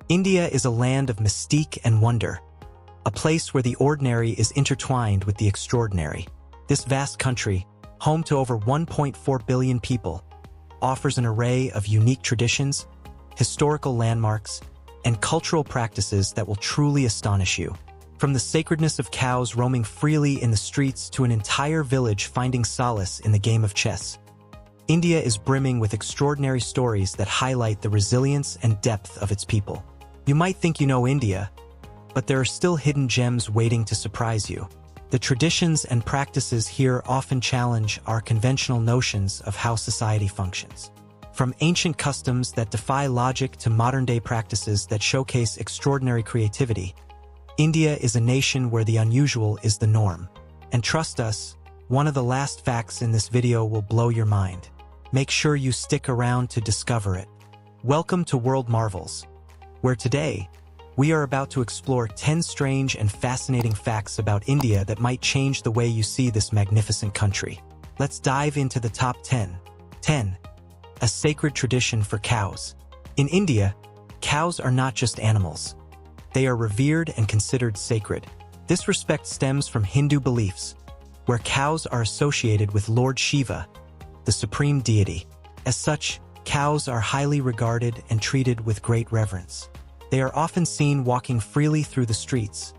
India is a land of mystique and wonder, a place where the ordinary is intertwined with the extraordinary. This vast country, home to over 1.4 billion people, offers an array of unique traditions, historical landmarks, and cultural practices that will truly astonish you. From the sacredness of cows roaming freely in the streets to an entire village finding solace in the game of chess, India is brimming with extraordinary stories that highlight the resilience and depth of its people. You might think you know India, but there are still hidden gems waiting to surprise you. The traditions and practices here often challenge our conventional notions of how society functions. From ancient customs that defy logic to modern-day practices that showcase extraordinary creativity, India is a nation where the unusual is the norm. And trust us, one of the last facts in this video will blow your mind. Make sure you stick around to discover it. Welcome to World Marvels, where today, we are about to explore 10 strange and fascinating facts about India that might change the way you see this magnificent country. Let's dive into the top 10. 10. A sacred tradition for cows. In India, cows are not just animals. They are revered and considered sacred. This respect stems from Hindu beliefs, where cows are associated with Lord Shiva, the supreme deity. As such, cows are highly regarded and treated with great reverence. They are often seen walking freely through the streets,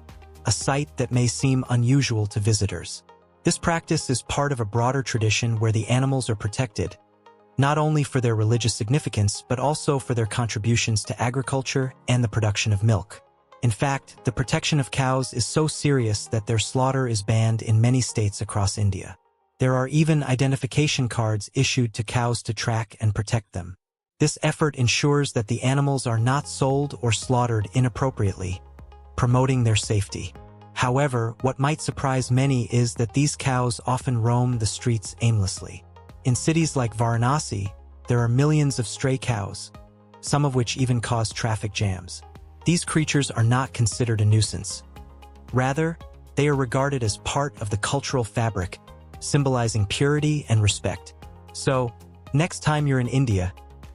a sight that may seem unusual to visitors. This practice is part of a broader tradition where the animals are protected, not only for their religious significance but also for their contributions to agriculture and the production of milk. In fact, the protection of cows is so serious that their slaughter is banned in many states across India. There are even identification cards issued to cows to track and protect them. This effort ensures that the animals are not sold or slaughtered inappropriately, promoting their safety. However, what might surprise many is that these cows often roam the streets aimlessly. In cities like Varanasi, there are millions of stray cows, some of which even cause traffic jams. These creatures are not considered a nuisance. Rather, they are regarded as part of the cultural fabric, symbolizing purity and respect. So, next time you're in India,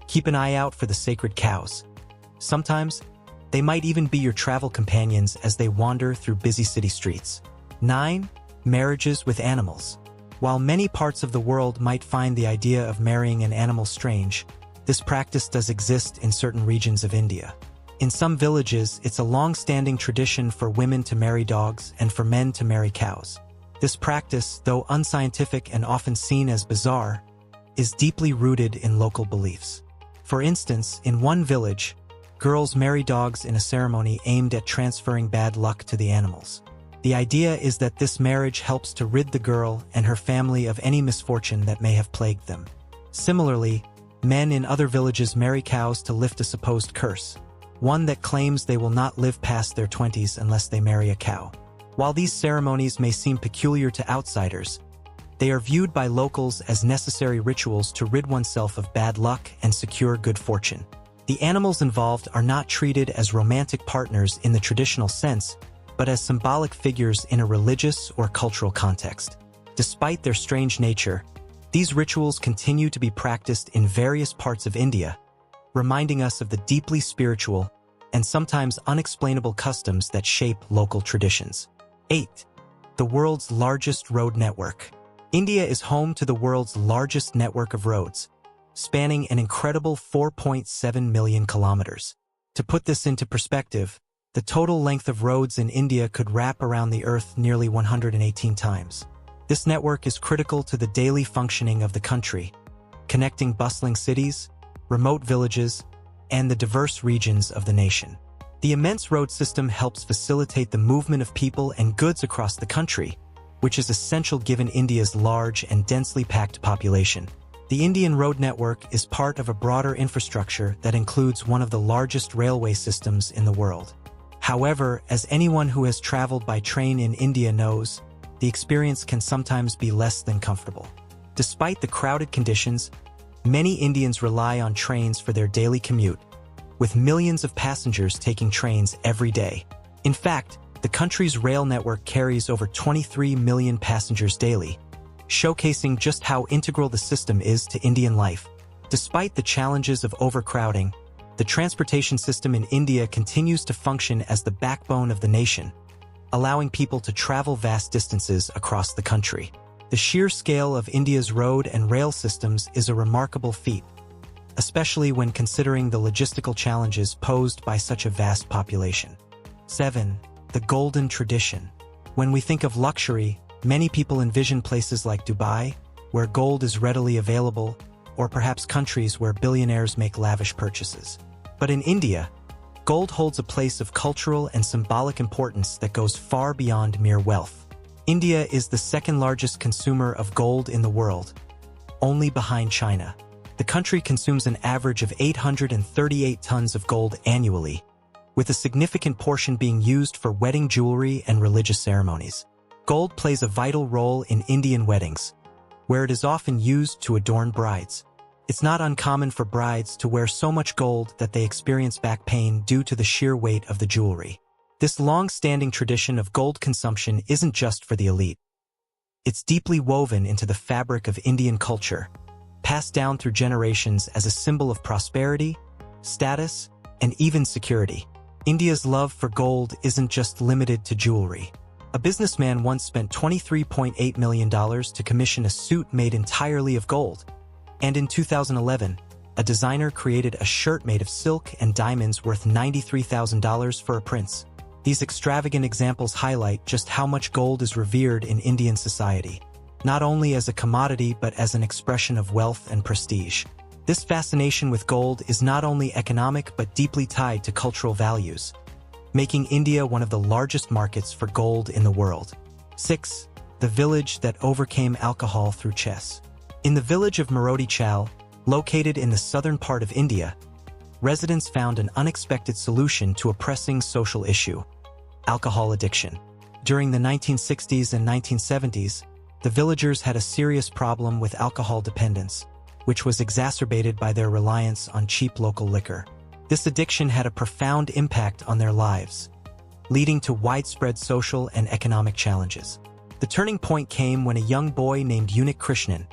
keep an eye out for the sacred cows. Sometimes, they might even be your travel companions as they wander through busy city streets. 9. Marriages with animals. While many parts of the world might find the idea of marrying an animal strange, this practice does exist in certain regions of India. In some villages, it's a long-standing tradition for women to marry dogs and for men to marry cows. This practice, though unscientific and often seen as bizarre, is deeply rooted in local beliefs. For instance, in one village, girls marry dogs in a ceremony aimed at transferring bad luck to the animals. The idea is that this marriage helps to rid the girl and her family of any misfortune that may have plagued them. Similarly, men in other villages marry cows to lift a supposed curse, one that claims they will not live past their 20s unless they marry a cow. While these ceremonies may seem peculiar to outsiders, they are viewed by locals as necessary rituals to rid oneself of bad luck and secure good fortune. The animals involved are not treated as romantic partners in the traditional sense, but as symbolic figures in a religious or cultural context. Despite their strange nature, these rituals continue to be practiced in various parts of India, reminding us of the deeply spiritual and sometimes unexplainable customs that shape local traditions. 8. The world's largest road network. India is home to the world's largest network of roads, spanning an incredible 4.7 million kilometers. To put this into perspective, the total length of roads in India could wrap around the Earth nearly 118 times. This network is critical to the daily functioning of the country, connecting bustling cities, remote villages, and the diverse regions of the nation. The immense road system helps facilitate the movement of people and goods across the country, which is essential given India's large and densely packed population. The Indian road network is part of a broader infrastructure that includes one of the largest railway systems in the world. However, as anyone who has traveled by train in India knows, the experience can sometimes be less than comfortable. Despite the crowded conditions, many Indians rely on trains for their daily commute, with millions of passengers taking trains every day. In fact, the country's rail network carries over 23 million passengers daily, showcasing just how integral the system is to Indian life. Despite the challenges of overcrowding, the transportation system in India continues to function as the backbone of the nation, allowing people to travel vast distances across the country. The sheer scale of India's road and rail systems is a remarkable feat, especially when considering the logistical challenges posed by such a vast population. 7. The golden tradition. When we think of luxury, many people envision places like Dubai, where gold is readily available, or perhaps countries where billionaires make lavish purchases. But in India, gold holds a place of cultural and symbolic importance that goes far beyond mere wealth. India is the second largest consumer of gold in the world, only behind China. The country consumes an average of 838 tons of gold annually, with a significant portion being used for wedding jewelry and religious ceremonies. Gold plays a vital role in Indian weddings, where it is often used to adorn brides. It's not uncommon for brides to wear so much gold that they experience back pain due to the sheer weight of the jewelry. This long-standing tradition of gold consumption isn't just for the elite. It's deeply woven into the fabric of Indian culture, passed down through generations as a symbol of prosperity, status, and even security. India's love for gold isn't just limited to jewelry. A businessman once spent $23.8 million to commission a suit made entirely of gold. And in 2011, a designer created a shirt made of silk and diamonds worth $93,000 for a prince. These extravagant examples highlight just how much gold is revered in Indian society, not only as a commodity but as an expression of wealth and prestige. This fascination with gold is not only economic but deeply tied to cultural values, making India one of the largest markets for gold in the world. 6. The village that overcame alcohol through chess. In the village of Marodi Chal, located in the southern part of India, residents found an unexpected solution to a pressing social issue: alcohol addiction. During the 1960s and 1970s, the villagers had a serious problem with alcohol dependence, which was exacerbated by their reliance on cheap local liquor. This addiction had a profound impact on their lives, leading to widespread social and economic challenges. The turning point came when a young boy named Unik Krishnan,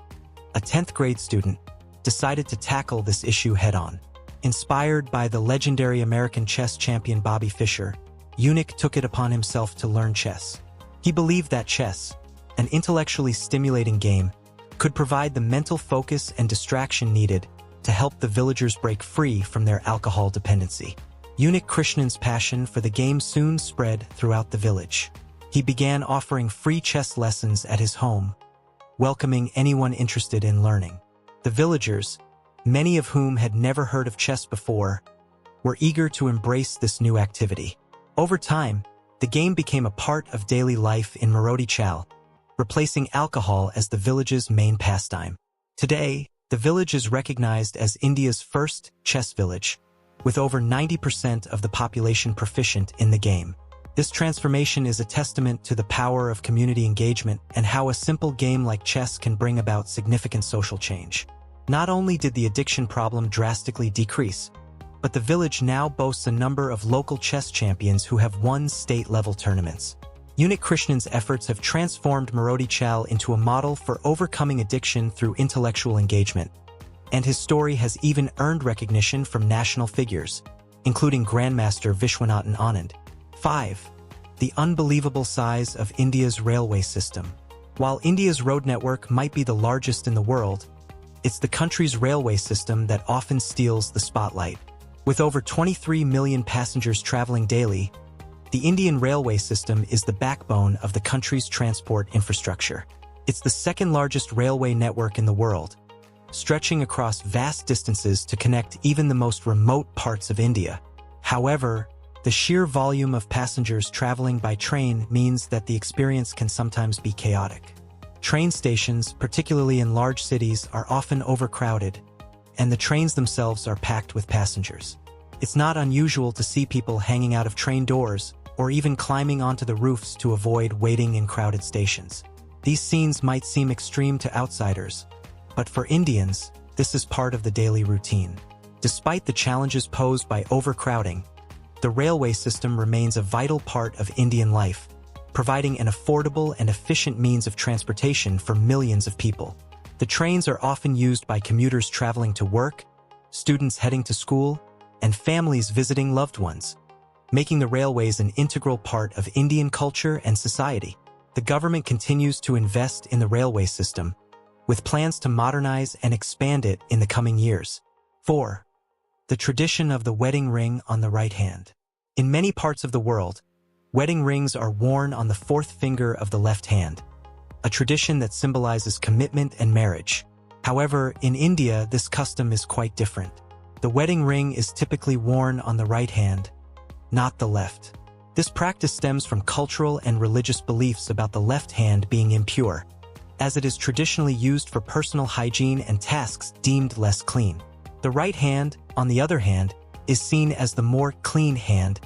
a 10th grade student, decided to tackle this issue head-on. Inspired by the legendary American chess champion Bobby Fischer, Unik took it upon himself to learn chess. He believed that chess, an intellectually stimulating game, could provide the mental focus and distraction needed to help the villagers break free from their alcohol dependency. Unik Krishnan's passion for the game soon spread throughout the village. He began offering free chess lessons at his home, welcoming anyone interested in learning. The villagers, many of whom had never heard of chess before, were eager to embrace this new activity. Over time, the game became a part of daily life in Marodi Chal, replacing alcohol as the village's main pastime. Today, the village is recognized as India's first chess village, with over 90% of the population proficient in the game. This transformation is a testament to the power of community engagement and how a simple game like chess can bring about significant social change. Not only did the addiction problem drastically decrease, but the village now boasts a number of local chess champions who have won state-level tournaments. Unik Krishnan's efforts have transformed Marodi Chal into a model for overcoming addiction through intellectual engagement, and his story has even earned recognition from national figures, including Grandmaster Vishwanathan Anand. 5. The unbelievable size of India's railway system. While India's road network might be the largest in the world, it's the country's railway system that often steals the spotlight. With over 23 million passengers traveling daily, the Indian railway system is the backbone of the country's transport infrastructure. It's the second largest railway network in the world, stretching across vast distances to connect even the most remote parts of India. However, the sheer volume of passengers traveling by train means that the experience can sometimes be chaotic. Train stations, particularly in large cities, are often overcrowded, and the trains themselves are packed with passengers. It's not unusual to see people hanging out of train doors or even climbing onto the roofs to avoid waiting in crowded stations. These scenes might seem extreme to outsiders, but for Indians, this is part of the daily routine. Despite the challenges posed by overcrowding, the railway system remains a vital part of Indian life, providing an affordable and efficient means of transportation for millions of people. The trains are often used by commuters traveling to work, students heading to school, and families visiting loved ones, making the railways an integral part of Indian culture and society. The government continues to invest in the railway system, with plans to modernize and expand it in the coming years. 4. The tradition of the wedding ring on the right hand. In many parts of the world, wedding rings are worn on the fourth finger of the left hand, a tradition that symbolizes commitment and marriage. However, in India, this custom is quite different. The wedding ring is typically worn on the right hand, not the left. This practice stems from cultural and religious beliefs about the left hand being impure, as it is traditionally used for personal hygiene and tasks deemed less clean. The right hand, on the other hand, is seen as the more clean hand,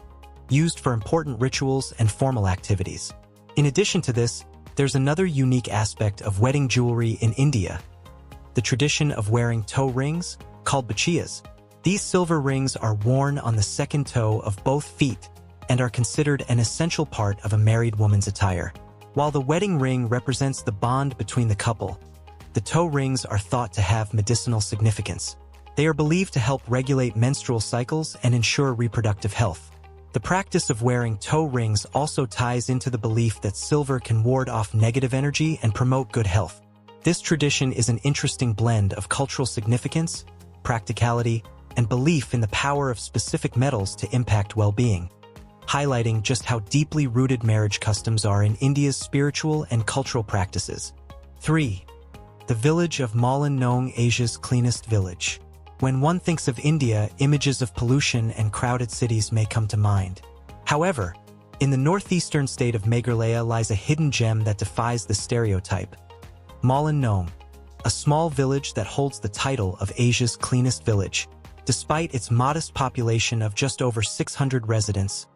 used for important rituals and formal activities. In addition to this, there's another unique aspect of wedding jewelry in India: the tradition of wearing toe rings, called bachiyas. These silver rings are worn on the second toe of both feet and are considered an essential part of a married woman's attire. While the wedding ring represents the bond between the couple, the toe rings are thought to have medicinal significance. They are believed to help regulate menstrual cycles and ensure reproductive health. The practice of wearing toe rings also ties into the belief that silver can ward off negative energy and promote good health. This tradition is an interesting blend of cultural significance, practicality, and belief in the power of specific metals to impact well-being, highlighting just how deeply rooted marriage customs are in India's spiritual and cultural practices. 3. The village of Malin, known Asia's cleanest village. When one thinks of India, images of pollution and crowded cities may come to mind. However, in the northeastern state of Meghalaya lies a hidden gem that defies the stereotype: Malin Nong, a small village that holds the title of Asia's cleanest village. Despite its modest population of just over 600 residents,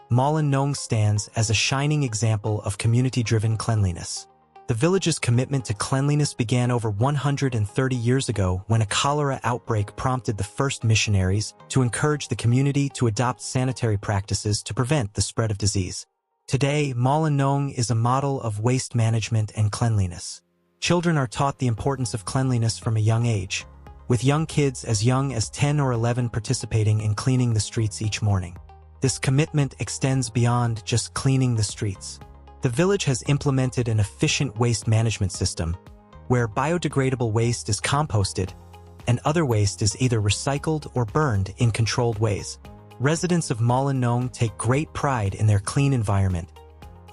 Malin Nong stands as a shining example of community-driven cleanliness. The village's commitment to cleanliness began over 130 years ago when a cholera outbreak prompted the first missionaries to encourage the community to adopt sanitary practices to prevent the spread of disease. Today, Malin Nong is a model of waste management and cleanliness. Children are taught the importance of cleanliness from a young age, with young kids as young as 10 or 11 participating in cleaning the streets each morning. This commitment extends beyond just cleaning the streets. The village has implemented an efficient waste management system, where biodegradable waste is composted and other waste is either recycled or burned in controlled ways. Residents of Malin Nong take great pride in their clean environment,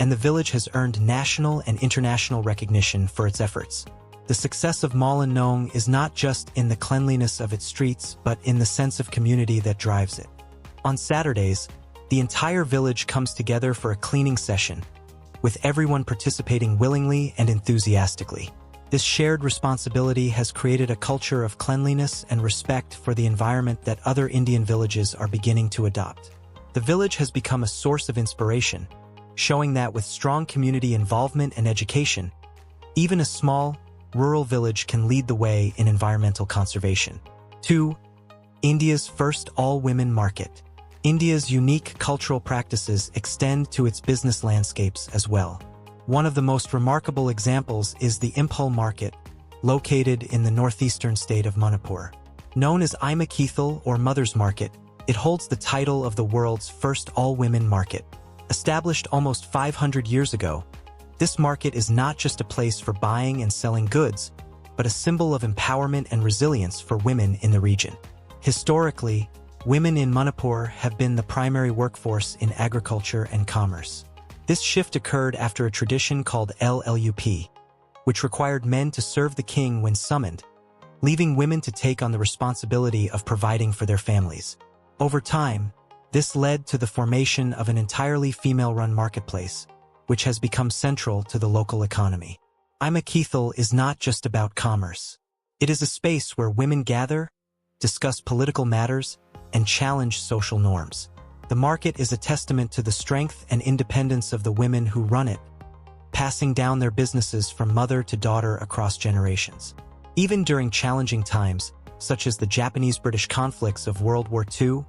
and the village has earned national and international recognition for its efforts. The success of Malin Nong is not just in the cleanliness of its streets, but in the sense of community that drives it. On Saturdays, the entire village comes together for a cleaning session, with everyone participating willingly and enthusiastically. This shared responsibility has created a culture of cleanliness and respect for the environment that other Indian villages are beginning to adopt. The village has become a source of inspiration, showing that with strong community involvement and education, even a small, rural village can lead the way in environmental conservation. 2. India's first all-women market. India's unique cultural practices extend to its business landscapes as well. One of the most remarkable examples is the Impal market, located in the northeastern state of Manipur. Known as Ima Keithal or Mother's Market, it holds the title of the world's first all-women market. Established almost 500 years ago, this market is not just a place for buying and selling goods, but a symbol of empowerment and resilience for women in the region. Historically, women in Manipur have been the primary workforce in agriculture and commerce. This shift occurred after a tradition called LLUP, which required men to serve the king when summoned, leaving women to take on the responsibility of providing for their families. Over time, this led to the formation of an entirely female-run marketplace, which has become central to the local economy. Ima Keithal is not just about commerce. It is a space where women gather, discuss political matters, and challenge social norms. The market is a testament to the strength and independence of the women who run it, passing down their businesses from mother to daughter across generations. Even during challenging times, such as the Japanese-British conflicts of World War II,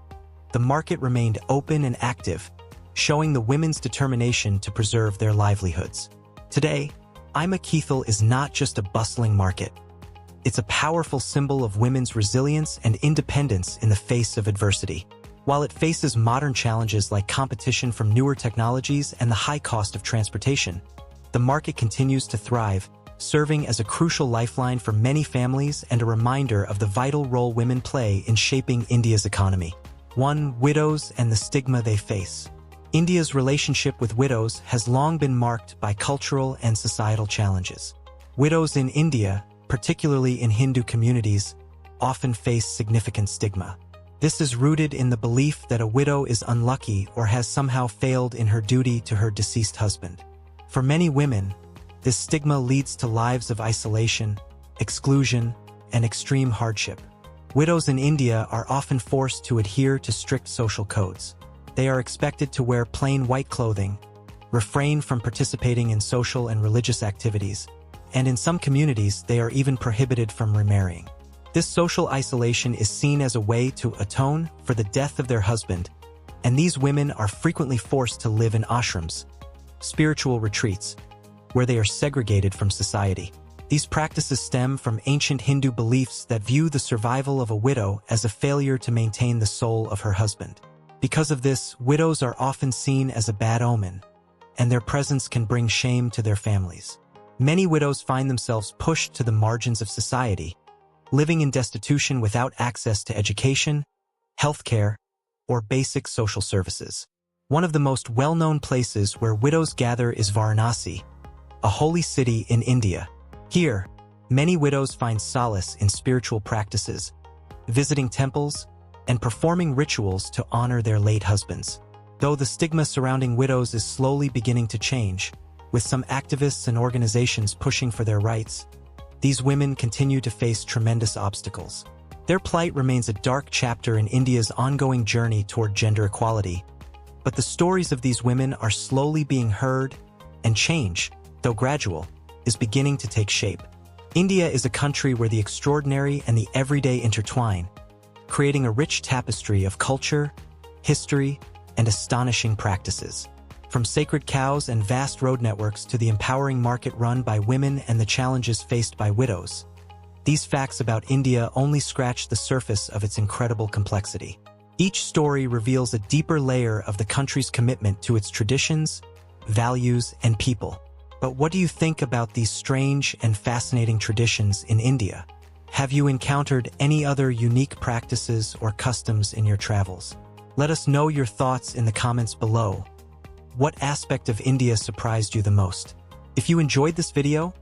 the market remained open and active, showing the women's determination to preserve their livelihoods. Today, Ima Keithal is not just a bustling market. It's a powerful symbol of women's resilience and independence in the face of adversity. While it faces modern challenges like competition from newer technologies and the high cost of transportation, the market continues to thrive, serving as a crucial lifeline for many families and a reminder of the vital role women play in shaping India's economy. 1. Widows and the stigma they face. India's relationship with widows has long been marked by cultural and societal challenges. Widows in India, particularly in Hindu communities, often face significant stigma. This is rooted in the belief that a widow is unlucky or has somehow failed in her duty to her deceased husband. For many women, this stigma leads to lives of isolation, exclusion, and extreme hardship. Widows in India are often forced to adhere to strict social codes. They are expected to wear plain white clothing, refrain from participating in social and religious activities, and in some communities they are even prohibited from remarrying. This social isolation is seen as a way to atone for the death of their husband, and these women are frequently forced to live in ashrams, spiritual retreats, where they are segregated from society. These practices stem from ancient Hindu beliefs that view the survival of a widow as a failure to maintain the soul of her husband. Because of this, widows are often seen as a bad omen, and their presence can bring shame to their families. Many widows find themselves pushed to the margins of society, living in destitution without access to education, healthcare, or basic social services. One of the most well-known places where widows gather is Varanasi, a holy city in India. Here, many widows find solace in spiritual practices, visiting temples, and performing rituals to honor their late husbands. Though the stigma surrounding widows is slowly beginning to change, with some activists and organizations pushing for their rights, these women continue to face tremendous obstacles. Their plight remains a dark chapter in India's ongoing journey toward gender equality, but the stories of these women are slowly being heard, and change, though gradual, is beginning to take shape. India is a country where the extraordinary and the everyday intertwine, creating a rich tapestry of culture, history, and astonishing practices. From sacred cows and vast road networks to the empowering market run by women and the challenges faced by widows, these facts about India only scratch the surface of its incredible complexity. Each story reveals a deeper layer of the country's commitment to its traditions, values, and people. But what do you think about these strange and fascinating traditions in India? Have you encountered any other unique practices or customs in your travels? Let us know your thoughts in the comments below. What aspect of India surprised you the most? If you enjoyed this video,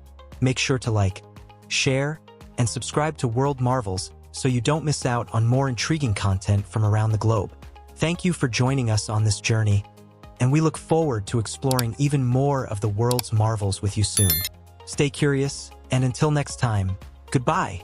make sure to like, share, and subscribe to World Marvels so you don't miss out on more intriguing content from around the globe. Thank you for joining us on this journey, and we look forward to exploring even more of the world's marvels with you soon. Stay curious, and until next time, goodbye.